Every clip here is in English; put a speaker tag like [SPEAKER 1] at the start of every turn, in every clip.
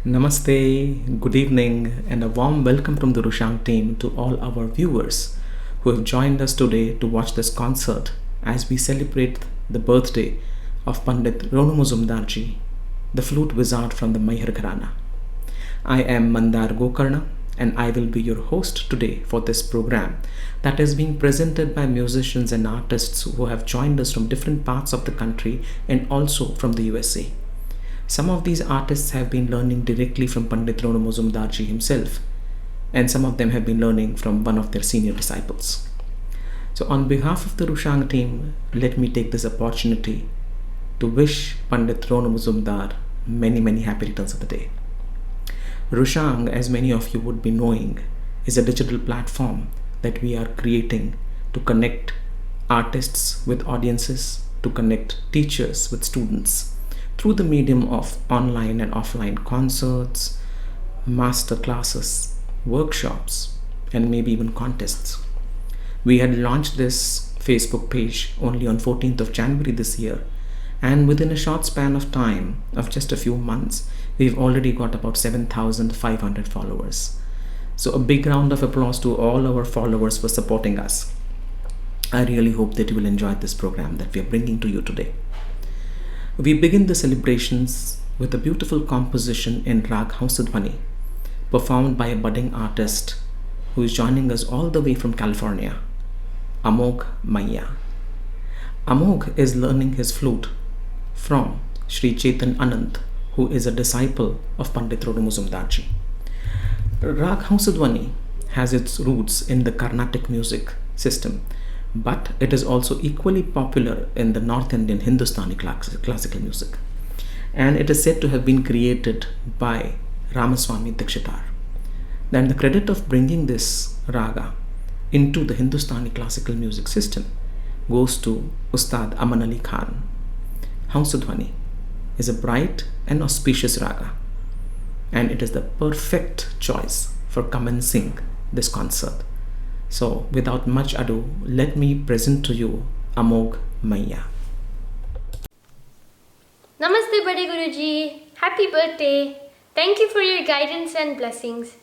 [SPEAKER 1] Namaste, good evening, and a warm welcome from the Rushang team to all our viewers who have joined us today to watch this concert as we celebrate the birthday of Pandit Ronu Muzumdarji, the flute wizard from the Mayhar Gharana. I am Mandar Gokarna and I will be your host today for this program that is being presented by musicians and artists who have joined us from different parts of the country and also from the USA. Some of these artists have been learning directly from Pandit Ronu Muzumdarji himself, and some of them have been learning from one of their senior disciples. So, on behalf of the Rushang team, let me take this opportunity to wish Pandit Ronu Muzumdar many happy returns of the day. Rushang, as many of you would be knowing, is a digital platform that we are creating to connect artists with audiences, to connect teachers with students through the medium of online and offline concerts, master classes, workshops, and maybe even contests. We had launched this Facebook page only on 14th of January this year, and within a short span of time of just a few months, we've already got about 7,500 followers. So a big round of applause to all our followers for supporting us. I really hope that you will enjoy this program that we are bringing to you today. We begin the celebrations with a beautiful composition in Rag Hamsadhwani, performed by a budding artist who is joining us all the way from California, Amog Maya. Amog is learning his flute from Sri Chetan Anand, who is a disciple of Pandit Ronu Muzumdarji. Rag Hamsadhwani has its roots in the Carnatic music system, but it is also equally popular in the North Indian Hindustani classical music. And it is said to have been created by Ramaswamy Dikshitar. Then the credit of bringing this raga into the Hindustani classical music system goes to Ustad Aman Ali Khan. Hamsadhwani is a bright and auspicious raga, and it is the perfect choice for commencing this concert. So, without much ado, let me present to you Amog Maya.
[SPEAKER 2] Namaste, Bade Guruji. Happy birthday. Thank you for your guidance and blessings.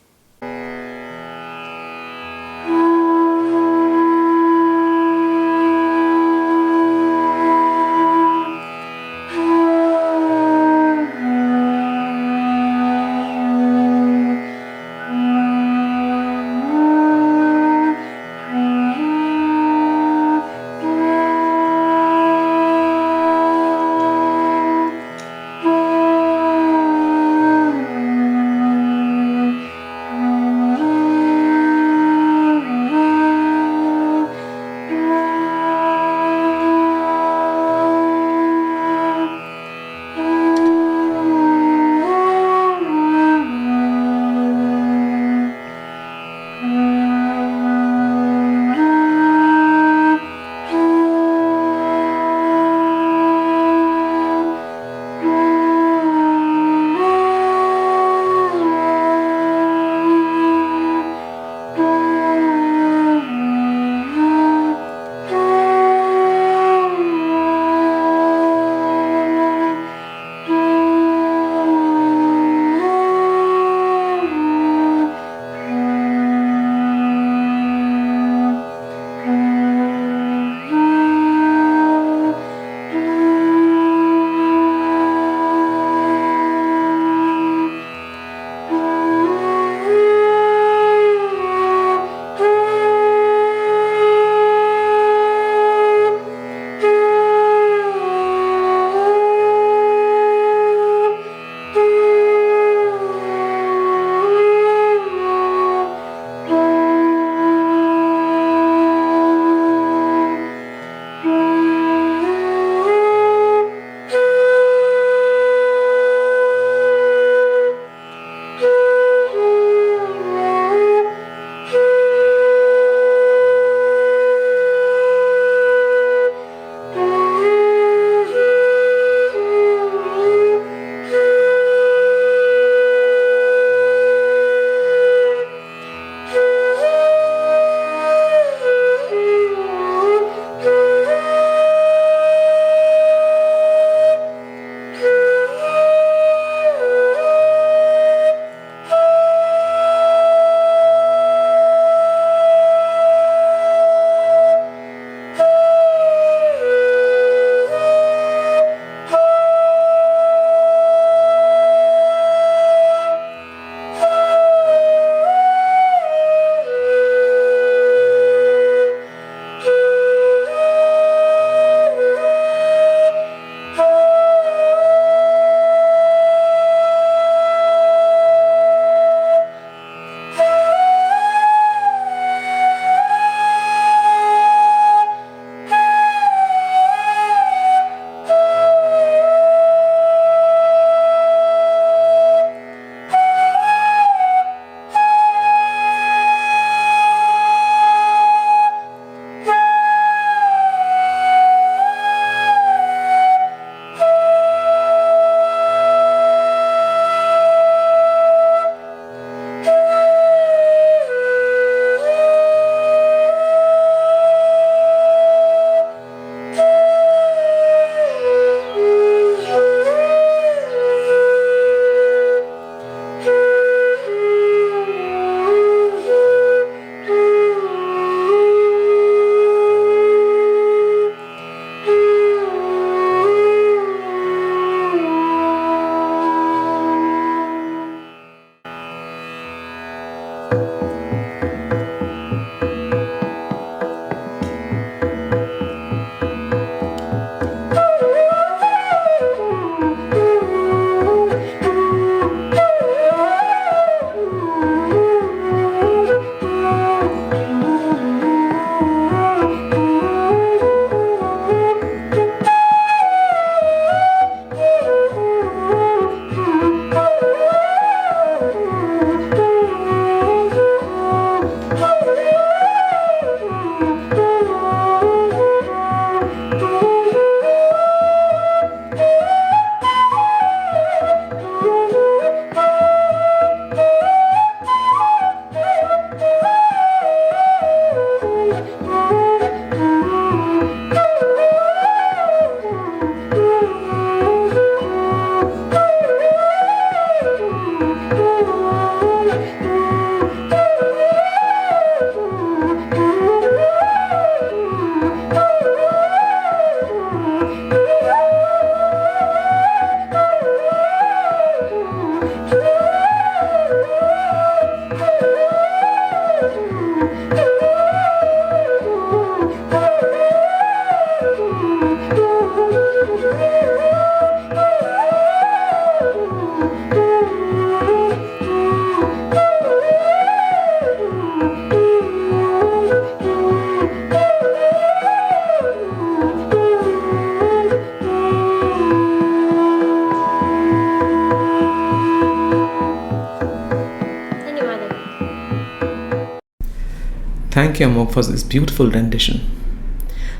[SPEAKER 1] Thank you, Amok, for this beautiful rendition.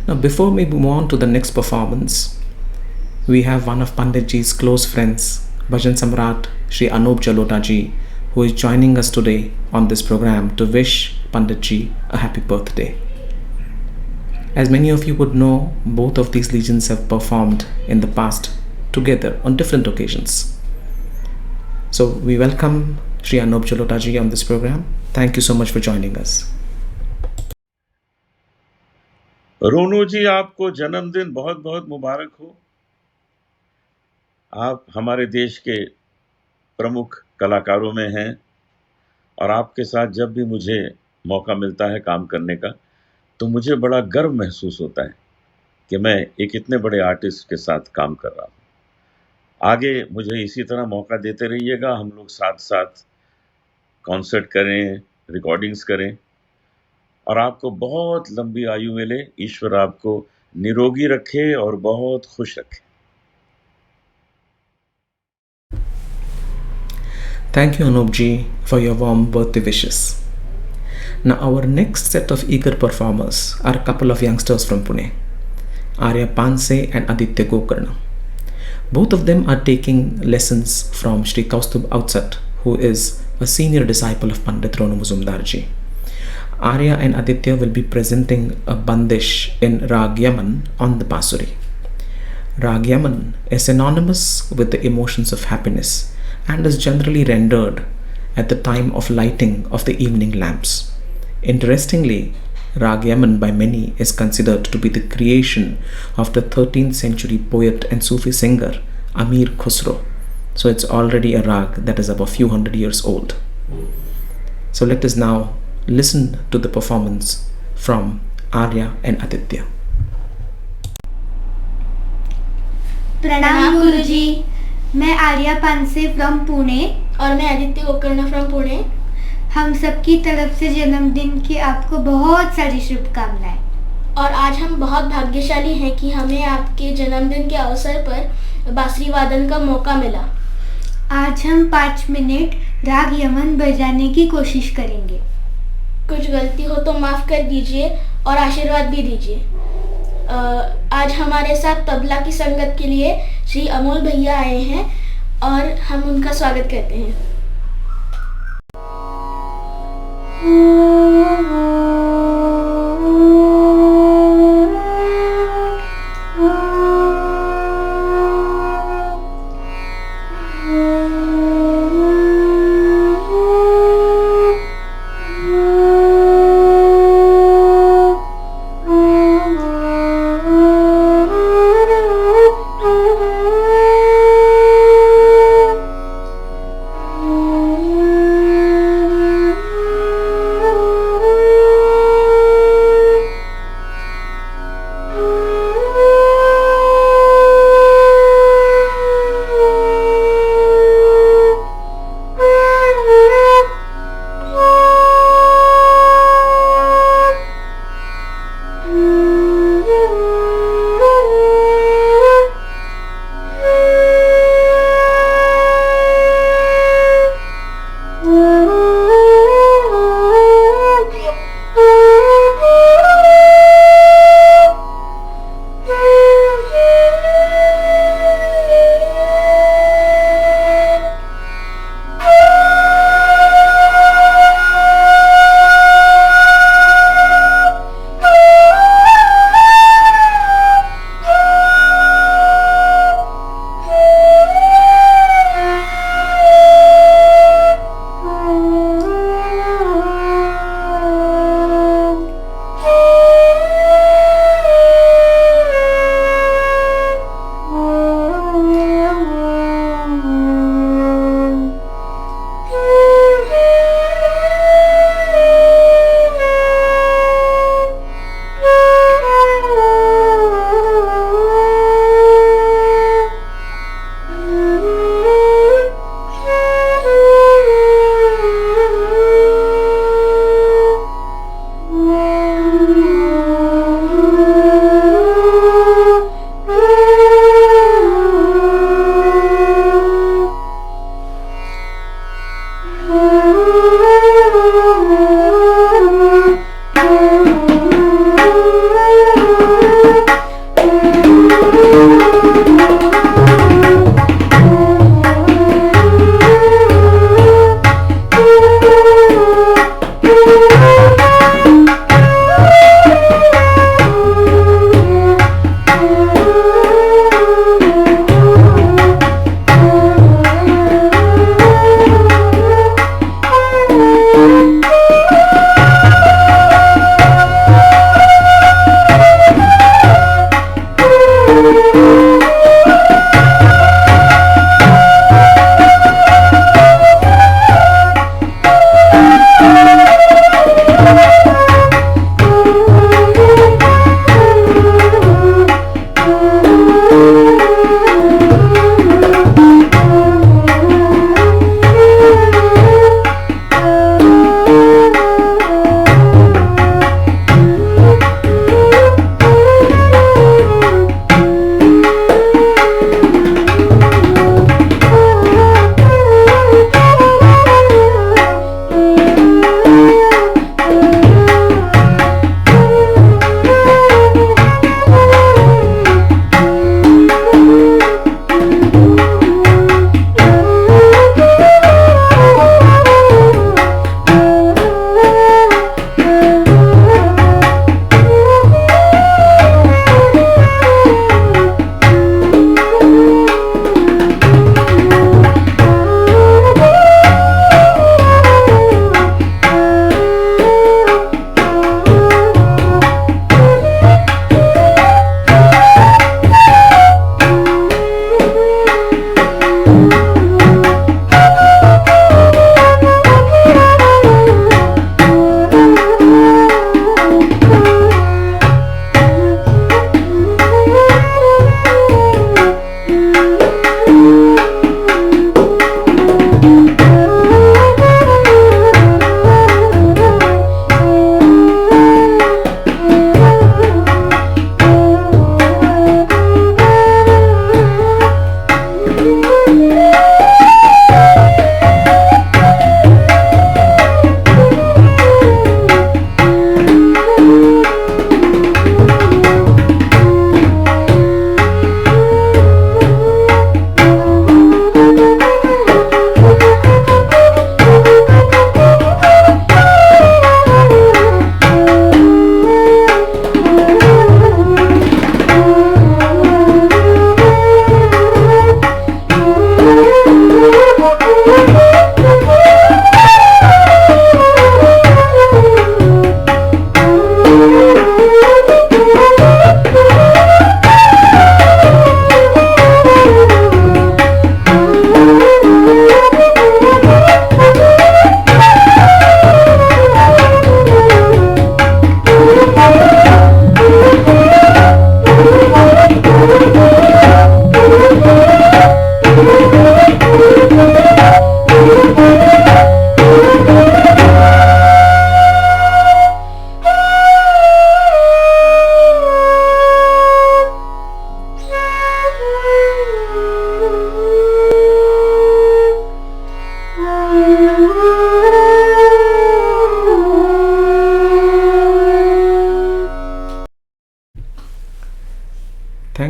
[SPEAKER 1] Now, before we move on to the next performance, we have one of Panditji's close friends, Bhajan Samrat Shri Anup Jalota ji, who is joining us today on this program to wish Panditji a happy birthday. As many of you would know, both of these legends have performed in the past together on different occasions. So we welcome Shri Anup Jalota ji on this program. Thank you so much for joining us.
[SPEAKER 3] रोनू जी, आपको जन्मदिन बहुत बहुत मुबारक हो। आप हमारे देश के प्रमुख कलाकारों में हैं और आपके साथ जब भी मुझे मौका मिलता है काम करने का, तो मुझे बड़ा गर्व महसूस होता है कि मैं एक इतने बड़े आर्टिस्ट के साथ काम कर रहा हूँ। आगे मुझे इसी तरह मौका देते रहिएगा, हम लोग साथ साथ कॉन्सर्ट करें, रिकॉर्डिंग्स करें और आपको बहुत लंबी आयु मिले। ईश्वर आपको निरोगी रखे और बहुत खुश रखे।
[SPEAKER 1] Thank you, Anup ji, for your warm birthday wishes. Now, our next set of eager performers are a couple of youngsters from Pune, Arya Panse and Aditya Gokarna. Both of them are taking lessons from Sri Kaustubh Outsat, who is a senior disciple of Pandit Ronu Mazumdar ji. Arya and Aditya will be presenting a bandish in Rag Yaman on the Basuri. Rag Yaman is synonymous with the emotions of happiness and is generally rendered at the time of lighting of the evening lamps. Interestingly, Rag Yaman by many is considered to be the creation of the 13th century poet and Sufi singer Amir Khusro. So it's already a rag that is about a few hundred years old. So let us now listen to the performance from Arya and Aditya.
[SPEAKER 4] प्रणाम गुरुजी, मैं Arya Panse from Pune
[SPEAKER 2] और मैं Aditya Gokarna from Pune.
[SPEAKER 4] हम सबकी तरफ से जन्मदिन की आपको बहुत सारी शुभकामनाएं।
[SPEAKER 2] और आज हम बहुत भाग्यशाली हैं कि हमें आपके जन्मदिन के अवसर पर बांसुरी वादन का मौका मिला।
[SPEAKER 4] आज हम 5 मिनट राग यमन बजाने की कोशिश करेंगे।
[SPEAKER 2] कुछ गलती हो तो माफ़ कर दीजिए और आशीर्वाद भी दीजिए। आज हमारे साथ तबला की संगत के लिए श्री अमोल भैया आए हैं और हम उनका स्वागत करते हैं।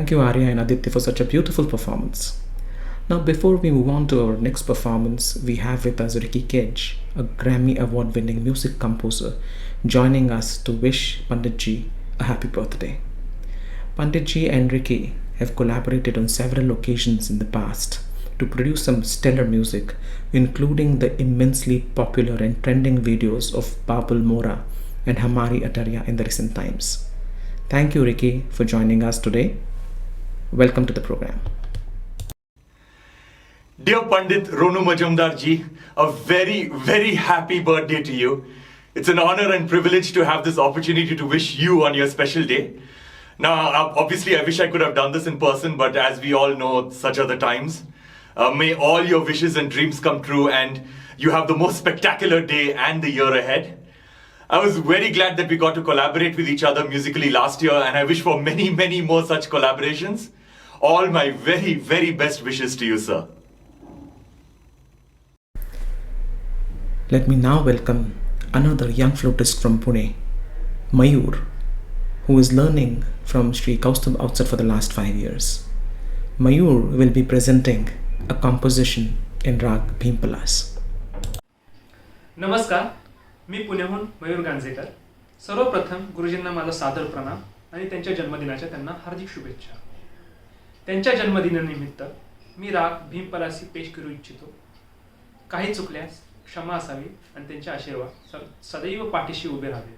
[SPEAKER 1] Thank you, Arya and Aditya, for such a beautiful performance. Now, before we move on to our next performance, we have with us Ricky Kedge, a Grammy Award winning music composer, joining us to wish Panditji a happy birthday. Panditji and Ricky have collaborated on several occasions in the past to produce some stellar music, including the immensely popular and trending videos of Babul Mora and Hamari Ataria in the recent times. Thank you, Ricky, for joining us today. Welcome to the program.
[SPEAKER 5] Dear Pandit Ronu Majumdar ji, a very, very happy birthday to you. It's an honor and privilege to have this opportunity to wish you on your special day. Now, obviously, I wish I could have done this in person, but as we all know, such are the times. May all your wishes and dreams come true, and you have the most spectacular day and the year ahead. I was very glad that we got to collaborate with each other musically last year, and I wish for many, many more such collaborations. All my very, very best wishes to you, sir.
[SPEAKER 1] Let me now welcome another young flautist from Pune, Mayur, who is learning from Sri Kaustubh Outside for the last 5 years. Mayur will be presenting a composition in Rag Bhimpalas.
[SPEAKER 6] नमस्कार, मी पुण्याहून मयूर गांजेकर. सर्वप्रथम गुरुजींना माझा सादर प्रणाम आणि त्यांच्या जन्मदिनाच्या त्यांना हार्दिक शुभेच्छा. त्यांच्या जन्मदिनानिमित्त मी राग भीमपलासी पेश करू इच्छितो. काही चुकल्यास क्षमा असावी आणि त्यांचे आशीर्वाद सदैव पाठीशी उभे राहावे.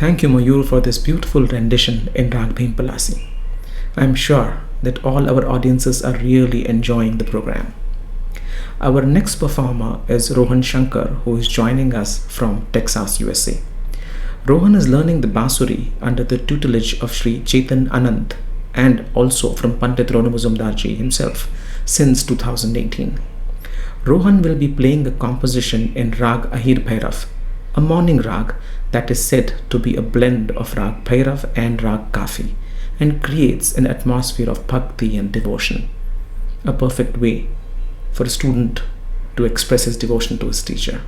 [SPEAKER 1] Thank you, Mayur, for this beautiful rendition in Rag Bhim Palasi. I'm sure that all our audiences are really enjoying the program. Our next performer is Rohan Shankar, who is joining us from Texas, USA. Rohan is learning the Basuri under the tutelage of Sri Chetan Anand and also from Pandit Ronu Majumdarji himself since 2018. Rohan will be playing a composition in Rag Ahir Bhairav, a morning rag that is said to be a blend of Rag Bhairav and Rag Kafi and creates an atmosphere of bhakti and devotion, a perfect way for a student to express his devotion to his teacher.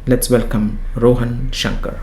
[SPEAKER 1] Let's welcome Rohan Shankar.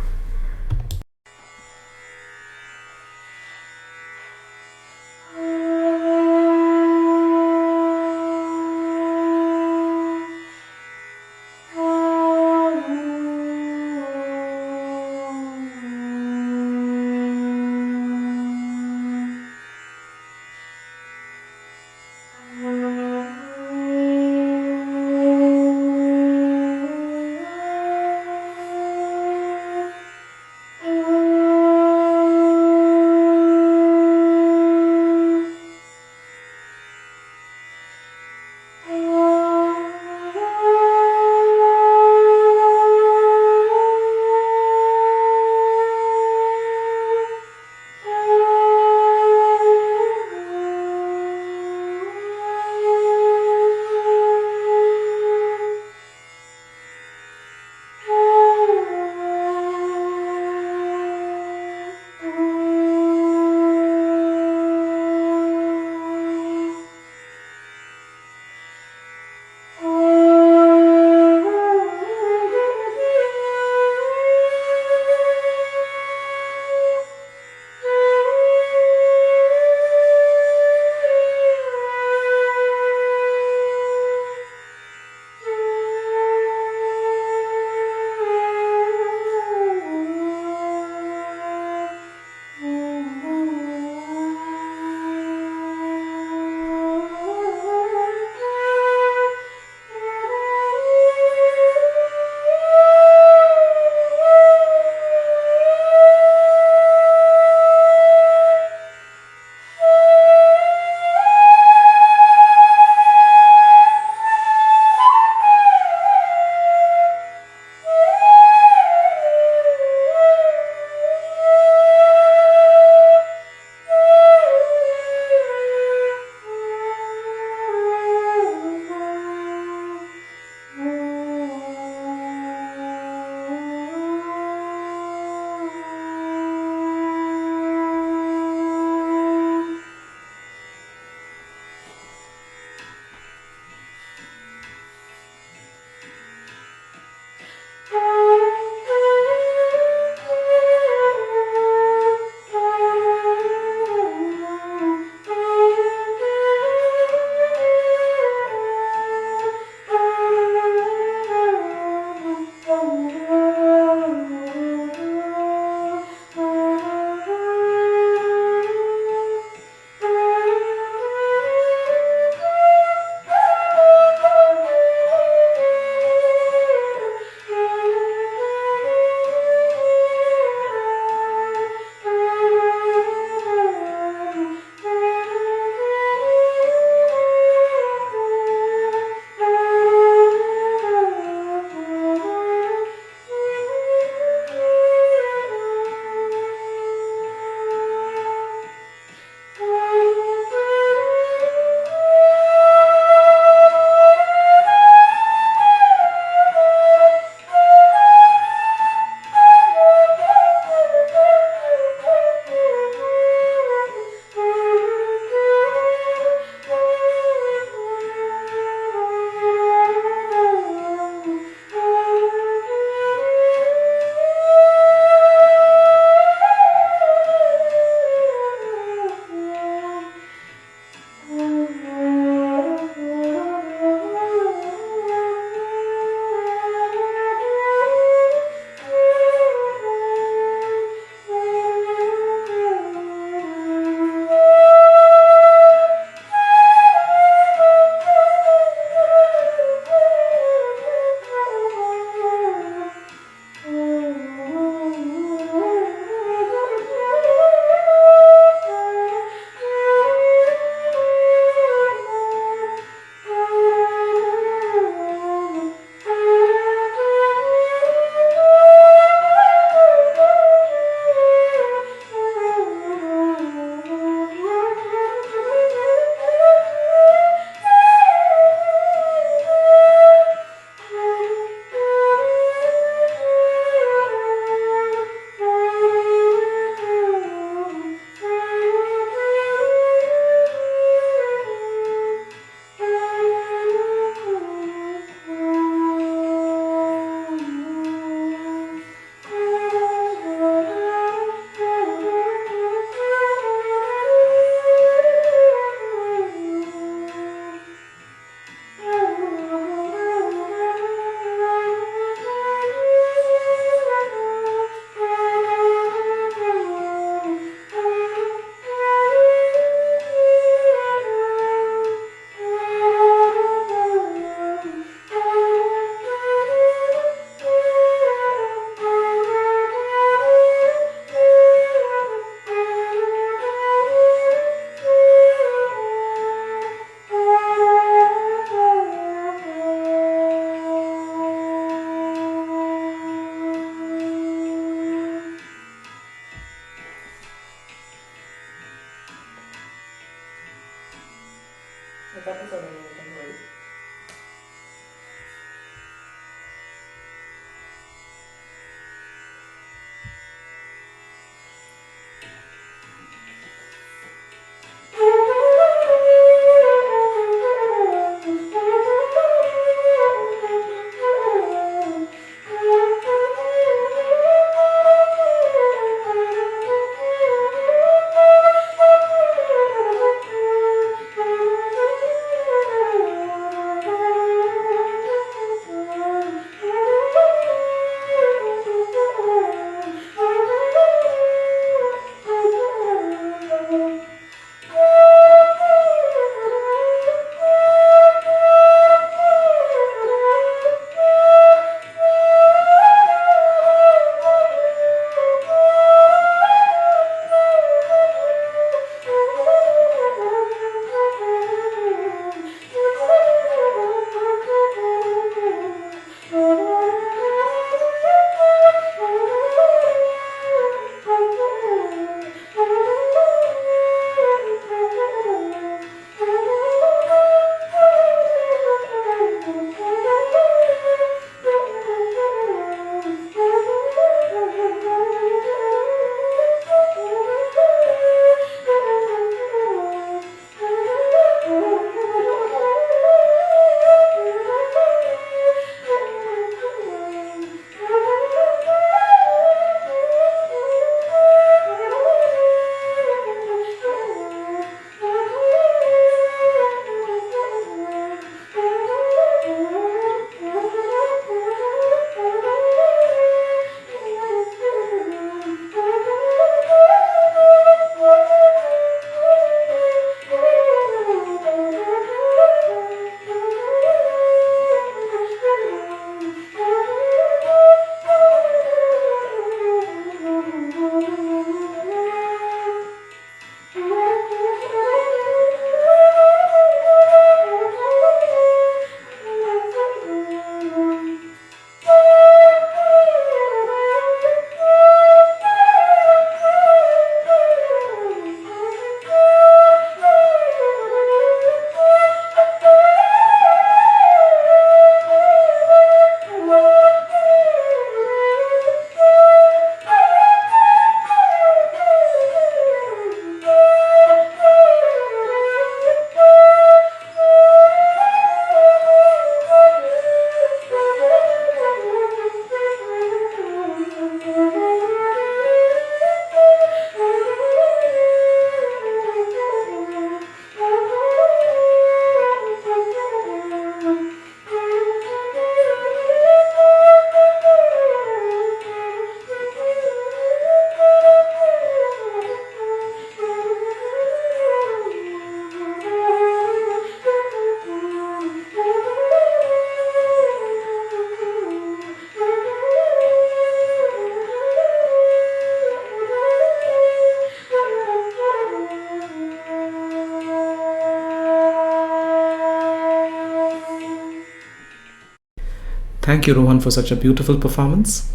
[SPEAKER 1] Thank you, Rohan, for such a beautiful performance.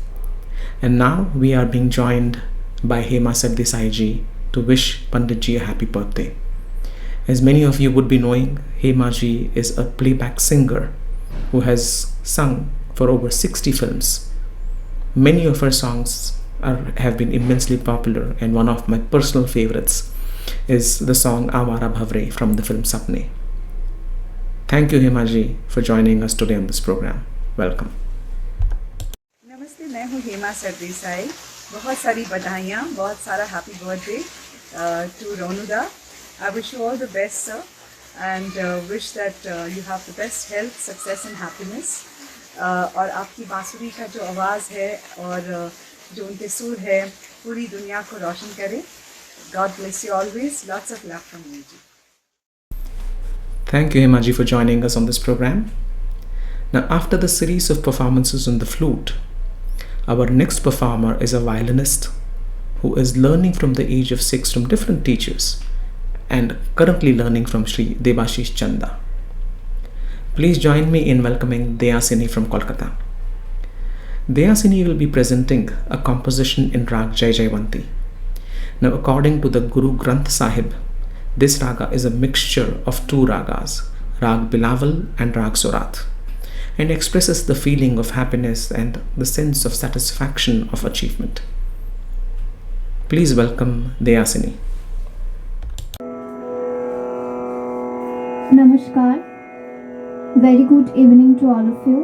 [SPEAKER 1] And now we are being joined by Hema Sardesai ji to wish Pandit ji a happy birthday. As many of you would be knowing, Hema ji is a playback singer who has sung for over 60 films. Many of her songs have been immensely popular, and one of my personal favorites is the song Awara Bhavre from the film Sapne. Thank you, Hema ji, for joining us today on this program. Welcome.
[SPEAKER 7] नमस्ते, मैं हूँ हेमा सरदेसाई। बहुत सारी बधाइयाँ, बहुत सारा happy birthday to रोनुदा। I wish you all the best sir, and wish that you have the best health, success and happiness. और आपकी बांसुरी का जो आवाज़ है और जो उनके सुर है पूरी दुनिया को रोशन करे। God bless you always. Lots of love from me जी।
[SPEAKER 1] Thank you, Hema ji, for joining us on this program. Now, after the series of performances on the flute, our next performer is a violinist who is learning from the age of 6 from different teachers and currently learning from Sri Debashish Chanda. Please join me in welcoming Deyasini from Kolkata. Deyasini will be presenting a composition in Rag Jai Jaivanti. Now, according to the Guru Granth Sahib, this raga is a mixture of two ragas, Rag Bilawal and Rag Surat, and expresses the feeling of happiness and the sense of satisfaction of achievement. Please welcome Deyasini.
[SPEAKER 8] Namaskar. Very good evening to all of you.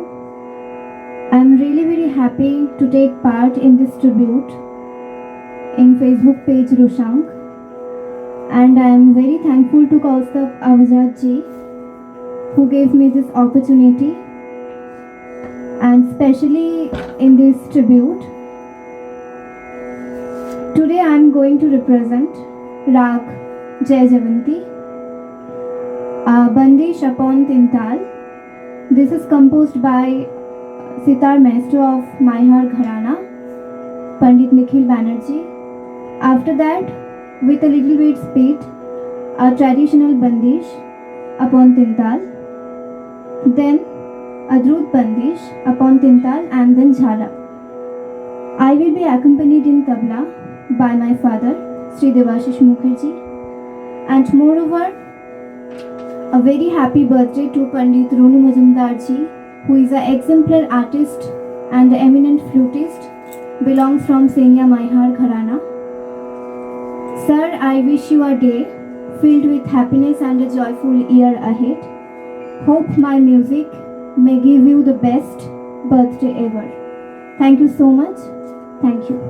[SPEAKER 8] I am really very happy to take part in this tribute in Facebook page Rushank, and I am very thankful to Kaustubh Avazad ji who gave me this opportunity, and especially in this tribute. Today I am going to represent Rag Jai Javanti, Bandish upon Tintal. This is composed by sitar maestro of Maihar Gharana, Pandit Nikhil Banerjee. After that, with a little bit speed, a traditional Bandish upon Tintal, then a Drut Bandish upon Tintal, and then Jhala. I will be accompanied in tabla by my father, Sri Debashish Mukherjee, and moreover, a very happy birthday to Pandit Ronu Majumdar ji, who is an exemplar artist and eminent flutist, belongs from Senia Maihar Gharana. Sir, I wish you a day filled with happiness and a joyful year ahead. Hope my music may give you the best birthday ever. Thank you so much. Thank you.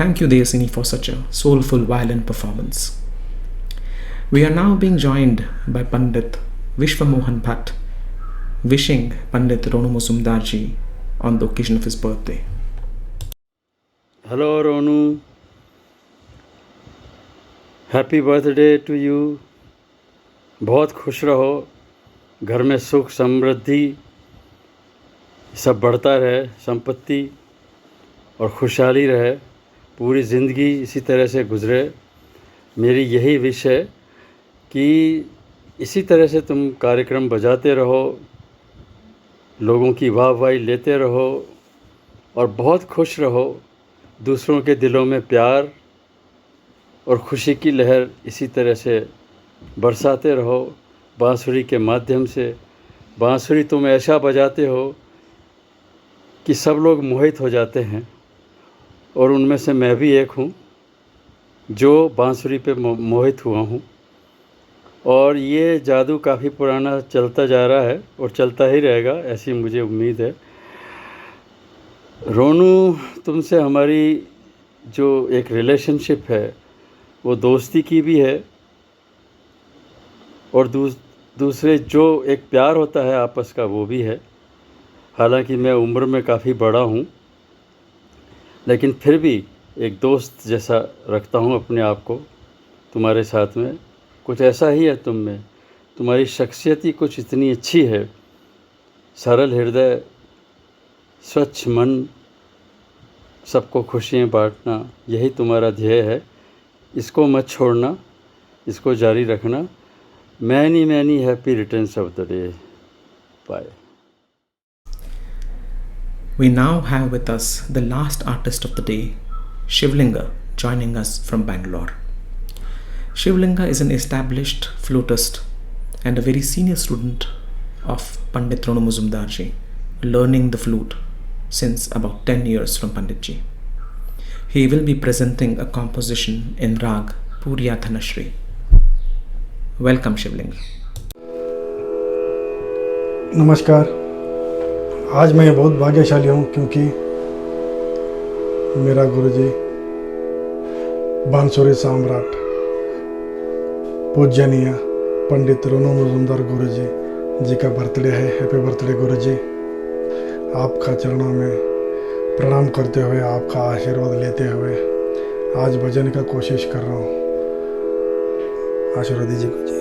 [SPEAKER 1] Thank you, Deyasini, for such a soulful violin performance. We are now being joined by Pandit Vishwamohan Bhatt, wishing Pandit Ronu Majumdar ji on the occasion of his birthday.
[SPEAKER 9] Hello Ronu, happy birthday to you. बहुत खुश रहो, घर में सुख समृद्धि सब बढ़ता रहे, संपत्ति और खुशहाली रहे, पूरी ज़िंदगी इसी तरह से गुजरे। मेरी यही विश है कि इसी तरह से तुम कार्यक्रम बजाते रहो, लोगों की वाहवाही लेते रहो और बहुत खुश रहो। दूसरों के दिलों में प्यार और खुशी की लहर इसी तरह से बरसाते रहो बांसुरी के माध्यम से। बांसुरी तुम ऐसा बजाते हो कि सब लोग मोहित हो जाते हैं, और उनमें से मैं भी एक हूँ जो बांसुरी पे मोहित हुआ हूँ। और ये जादू काफ़ी पुराना चलता जा रहा है और चलता ही रहेगा, ऐसी मुझे उम्मीद है। रोनू, तुमसे हमारी जो एक रिलेशनशिप है वो दोस्ती की भी है, और दूसरे जो एक प्यार होता है आपस का वो भी है। हालांकि मैं उम्र में काफ़ी बड़ा हूँ, लेकिन फिर भी एक दोस्त जैसा रखता हूँ अपने आप को तुम्हारे साथ में। कुछ ऐसा ही है तुम में, तुम्हारी शख्सियत ही कुछ इतनी अच्छी है। सरल हृदय, स्वच्छ मन, सबको खुशियाँ बांटना, यही तुम्हारा ध्येय है। इसको मत छोड़ना, इसको जारी रखना। Many happy returns of the day. Bye.
[SPEAKER 1] We now have with us the last artist of the day, Shivlinga, joining us from Bangalore. Shivlinga is an established flutist and a very senior student of Pandit Ronu Majumdar ji, learning the flute since about 10 years from Pandit ji. He will be presenting a composition in Rag Puriya Dhanashri. Welcome, Shivlinga.
[SPEAKER 10] नमस्कार। आज मैं बहुत भाग्यशाली हूँ क्योंकि मेरा गुरुजी बांसुरी सम्राट पूजनीय पंडित रोनू मजुमदार गुरुजी जी का बर्थडे है। हैप्पी बर्थडे गुरुजी। आपका चरणों में प्रणाम करते हुए, आपका आशीर्वाद लेते हुए आज भजन का कोशिश कर रहा हूँ। आशीर्वाद दीजिए गुरुजी।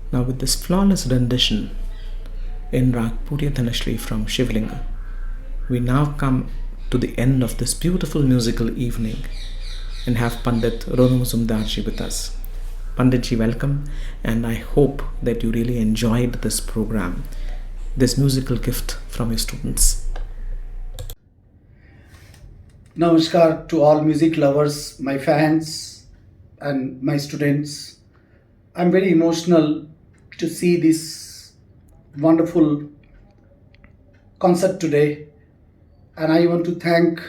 [SPEAKER 1] Now with this flawless rendition in Rag Purya Dhanashri from Shivlinga, we now come to the end of this beautiful musical evening and have Pandit Ronu Mazumdarji with us. Panditji, welcome, and I hope that you really enjoyed this program, this musical gift from your students.
[SPEAKER 11] Namaskar to all music lovers, my fans and my students. I'm very emotional to see this wonderful concert today, and I want to thank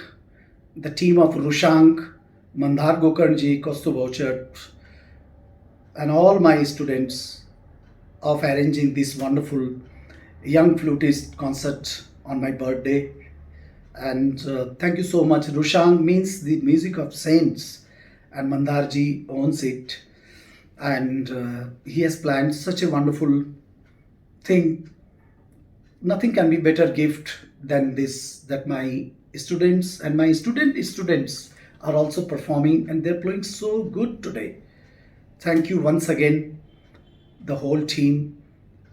[SPEAKER 11] the team of Rushang, Mandhar Gokarnji, Kaustubh Orchard, and all my students of arranging this wonderful young flutist concert on my birthday. And thank you so much. Rushang means the music of saints, and Mandharji owns it. And he has planned such a wonderful thing. Nothing can be better gift than this, that my students and my students are also performing, and they're playing so good today. Thank you once again, the whole team,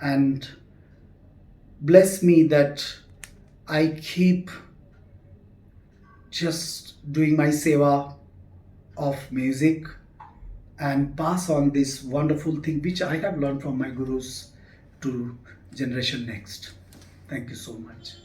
[SPEAKER 11] and bless me that I keep just doing my seva of music and pass on this wonderful thing which I have learned from my gurus to generation next. Thank you so much.